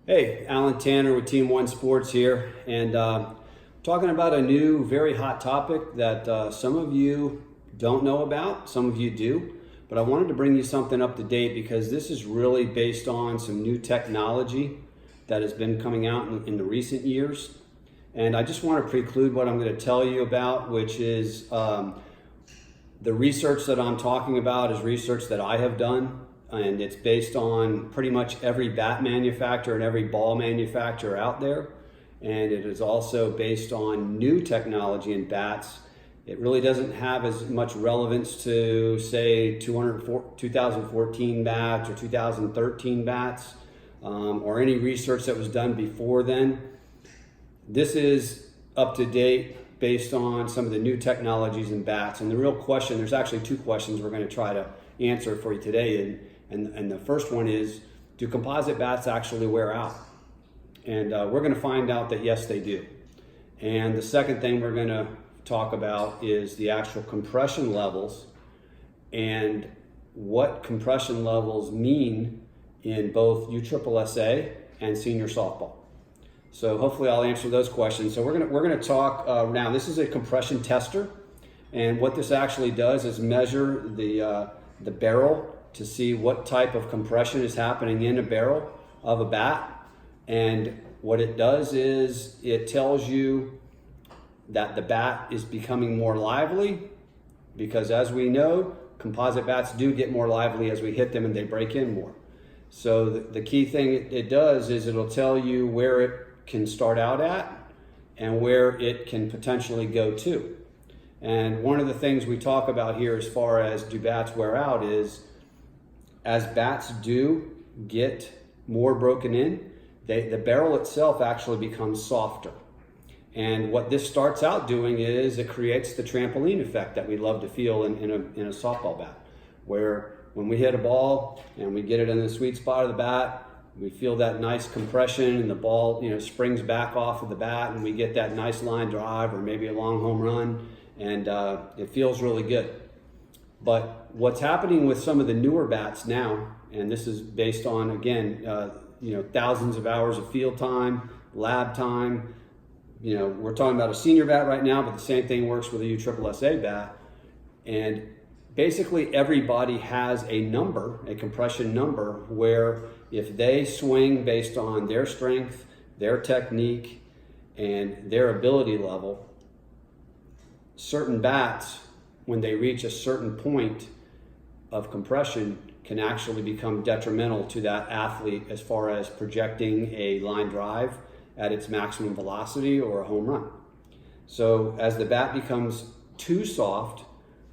Hey, Alan Tanner with Team One Sports here, and talking about a new, very hot topic that some of you don't know about, some of you do, but I wanted to bring you something up to date because this is really based on some new technology that has been coming out in the recent years. And I just want to preclude what I'm going to tell you about, which is the research that I'm talking about is research that I have done. And it's based on pretty much every bat manufacturer and every ball manufacturer out there. And it is also based on new technology in bats. It really doesn't have as much relevance to, say, 2014 bats or 2013 bats or any research that was done before then. This is up to date based on some of the new technologies in bats. And the real question, there's actually two questions we're going to try to answer for you today. And the first one is, do composite bats actually wear out? And we're going to find out that yes, they do. And the second thing we're going to talk about is the actual compression levels and what compression levels mean in both USSSA and senior softball. So hopefully I'll answer those questions. So we're going to talk now. This is a compression tester, and what this actually does is measure the barrel to see what type of compression is happening in a barrel of a bat. And what it does is it tells you that the bat is becoming more lively, because as we know, composite bats do get more lively as we hit them and they break in more. So the key thing it does is it'll tell you where it can start out at and where it can potentially go to. And one of the things we talk about here as far as do bats wear out is, as bats do get more broken in, the barrel itself actually becomes softer. And what this starts out doing is it creates the trampoline effect that we love to feel in a softball bat, where when we hit a ball and we get it in the sweet spot of the bat, we feel that nice compression and the ball, springs back off of the bat, and we get that nice line drive or maybe a long home run, and it feels really good. But what's happening with some of the newer bats now, and this is based on, again, thousands of hours of field time, lab time. We're talking about a senior bat right now, but the same thing works with a USSSA bat. And basically everybody has a number, a compression number, where if they swing based on their strength, their technique, and their ability level, certain bats, when they reach a certain point of compression, can actually become detrimental to that athlete as far as projecting a line drive at its maximum velocity or a home run. So as the bat becomes too soft,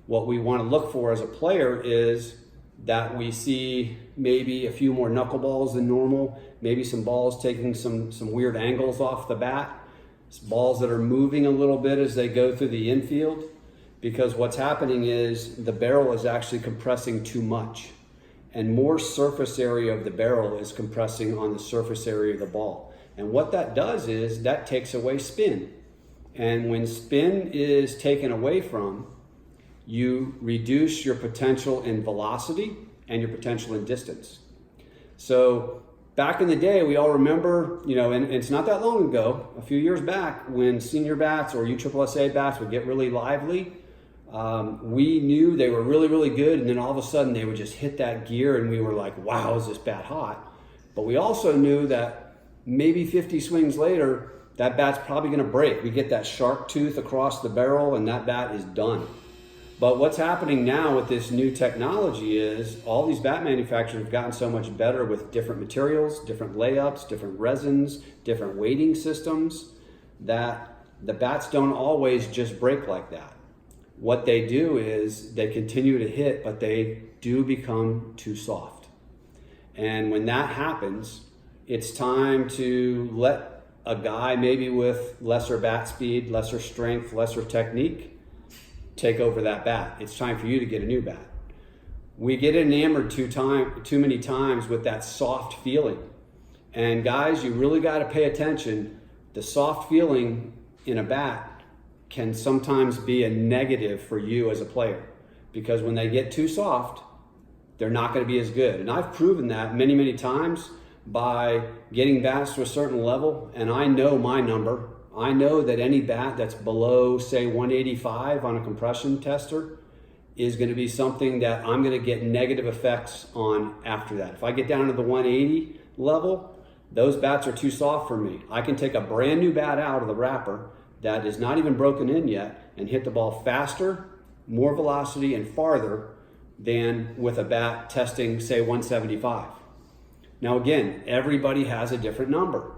what we want to look for as a player is that we see maybe a few more knuckleballs than normal, maybe some balls taking some weird angles off the bat, balls that are moving a little bit as they go through the infield. Because what's happening is the barrel is actually compressing too much, and more surface area of the barrel is compressing on the surface area of the ball. And what that does is that takes away spin. And when spin is taken away from, you reduce your potential in velocity and your potential in distance. So back in the day, we all remember, and it's not that long ago, a few years back, when senior bats or USSSA bats would get really lively, we knew they were really, really good, and then all of a sudden they would just hit that gear and we were like, wow, is this bat hot? But we also knew that maybe 50 swings later, that bat's probably gonna break. We get that sharp tooth across the barrel and that bat is done. But what's happening now with this new technology is all these bat manufacturers have gotten so much better with different materials, different layups, different resins, different weighting systems, that the bats don't always just break like that. What they do is they continue to hit, but they do become too soft. And when that happens, it's time to let a guy maybe with lesser bat speed, lesser strength, lesser technique take over that bat. It's time for you to get a new bat. We get enamored too many times with that soft feeling. And guys, you really got to pay attention. The soft feeling in a bat can sometimes be a negative for you as a player, because when they get too soft, they're not going to be as good. And I've proven that many, many times by getting bats to a certain level, and I know my number. I know that any bat that's below, say, 185 on a compression tester is going to be something that I'm going to get negative effects on after that. If I get down to the 180 level, those bats are too soft for me. I can take a brand new bat out of the wrapper that is not even broken in yet and hit the ball faster, more velocity, and farther than with a bat testing, say, 175. Now again, everybody has a different number.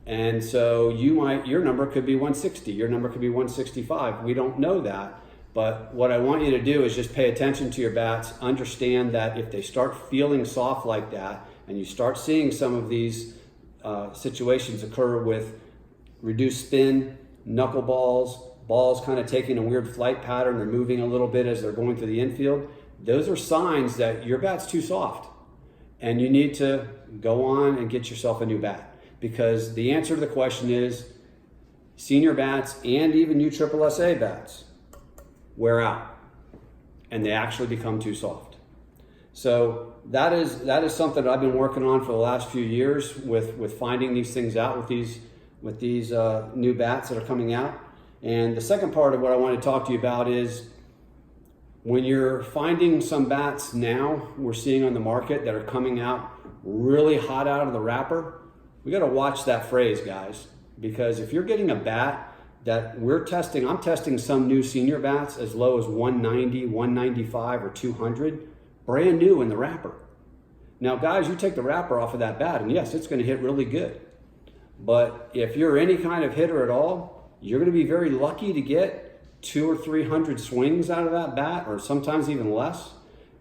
And so your number could be 160, your number could be 165. We don't know that. But what I want you to do is just pay attention to your bats, understand that if they start feeling soft like that, and you start seeing some of these situations occur with reduced spin, knuckleballs, balls kind of taking a weird flight pattern, they're moving a little bit as they're going through the infield, those are signs that your bat's too soft. And you need to go on and get yourself a new bat. Because the answer to the question is senior bats and even USSSA bats wear out and they actually become too soft. So that is something that I've been working on for the last few years with finding these things out with these new bats that are coming out. And the second part of what I want to talk to you about is when you're finding some bats now we're seeing on the market that are coming out really hot out of the wrapper, we got to watch that phrase, guys, because if you're getting a bat that I'm testing some new senior bats as low as 190, 195, or 200, brand new in the wrapper. Now, guys, you take the wrapper off of that bat, and yes, it's going to hit really good. But if you're any kind of hitter at all, you're going to be very lucky to get 200 or 300 swings out of that bat, or sometimes even less,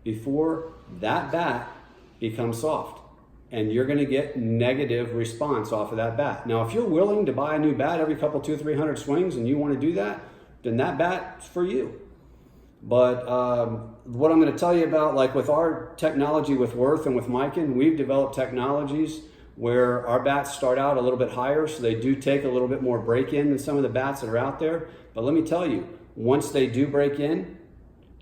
before that bat becomes soft. And you're going to get negative response off of that bat. Now, if you're willing to buy a new bat every couple, 200 or 300 swings, and you want to do that, then that bat's for you. But what I'm going to tell you about, like with our technology with Worth and with Mikan, we've developed technologies where our bats start out a little bit higher, so they do take a little bit more break-in than some of the bats that are out there. But let me tell you, once they do break in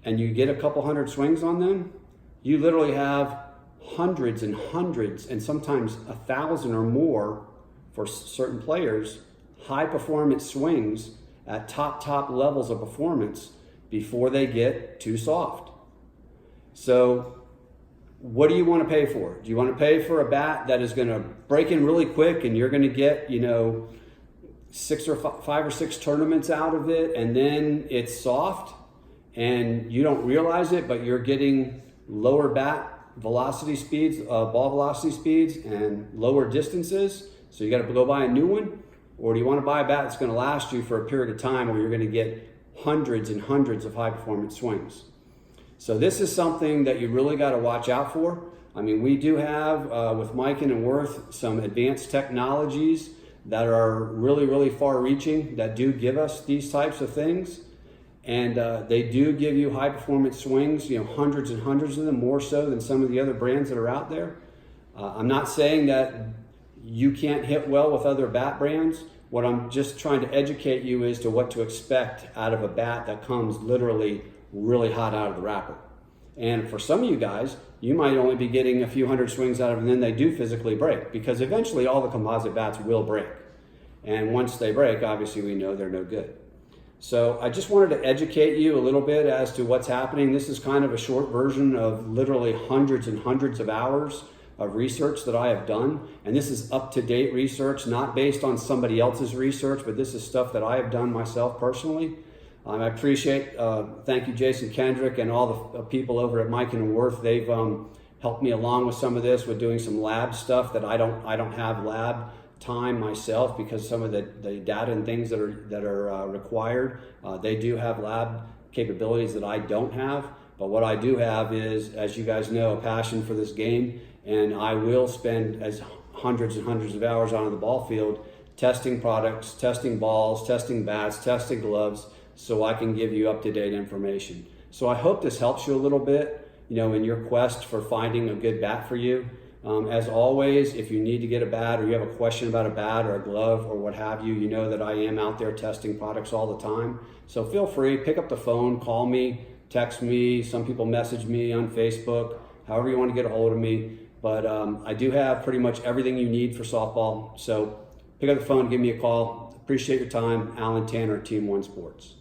and you get a couple hundred swings on them, you literally have hundreds and hundreds and sometimes 1,000 or more for certain players, high performance swings at top levels of performance before they get too soft. So what do you want to pay for? Do you want to pay for a bat that is going to break in really quick and you're going to get, 5 or 6 tournaments out of it and then it's soft and you don't realize it, but you're getting lower bat velocity speeds, ball velocity speeds, and lower distances, so you got to go buy a new one? Or do you want to buy a bat that's going to last you for a period of time where you're going to get hundreds and hundreds of high performance swings? So this is something that you really got to watch out for. I mean, we do have with Mikan and Worth some advanced technologies that are really, really far reaching that do give us these types of things. And they do give you high performance swings, hundreds and hundreds of them, more so than some of the other brands that are out there. I'm not saying that you can't hit well with other bat brands. What I'm just trying to educate you is to what to expect out of a bat that comes literally really hot out of the wrapper. And for some of you guys, you might only be getting a few hundred swings out of them, and then they do physically break, because eventually all the composite bats will break. And once they break, obviously we know they're no good. So I just wanted to educate you a little bit as to what's happening. This is kind of a short version of literally hundreds and hundreds of hours of research that I have done. And this is up-to-date research, not based on somebody else's research, but this is stuff that I have done myself personally. I appreciate, thank you Jason Kendrick and all the people over at Mikan and Worth. They've helped me along with some of this, with doing some lab stuff that I don't have lab time myself, because some of the data and things that are required, they do have lab capabilities that I don't have. But what I do have is, as you guys know, a passion for this game, and I will spend hundreds and hundreds of hours on the ball field testing products, testing balls, testing bats, testing gloves, so I can give you up-to-date information. So I hope this helps you a little bit, in your quest for finding a good bat for you. As always, if you need to get a bat, or you have a question about a bat or a glove or what have you, you know that I am out there testing products all the time. So feel free, pick up the phone, call me, text me. Some people message me on Facebook. However you want to get a hold of me, But I do have pretty much everything you need for softball. So pick up the phone, give me a call. Appreciate your time. Alan Tanner, Team One Sports.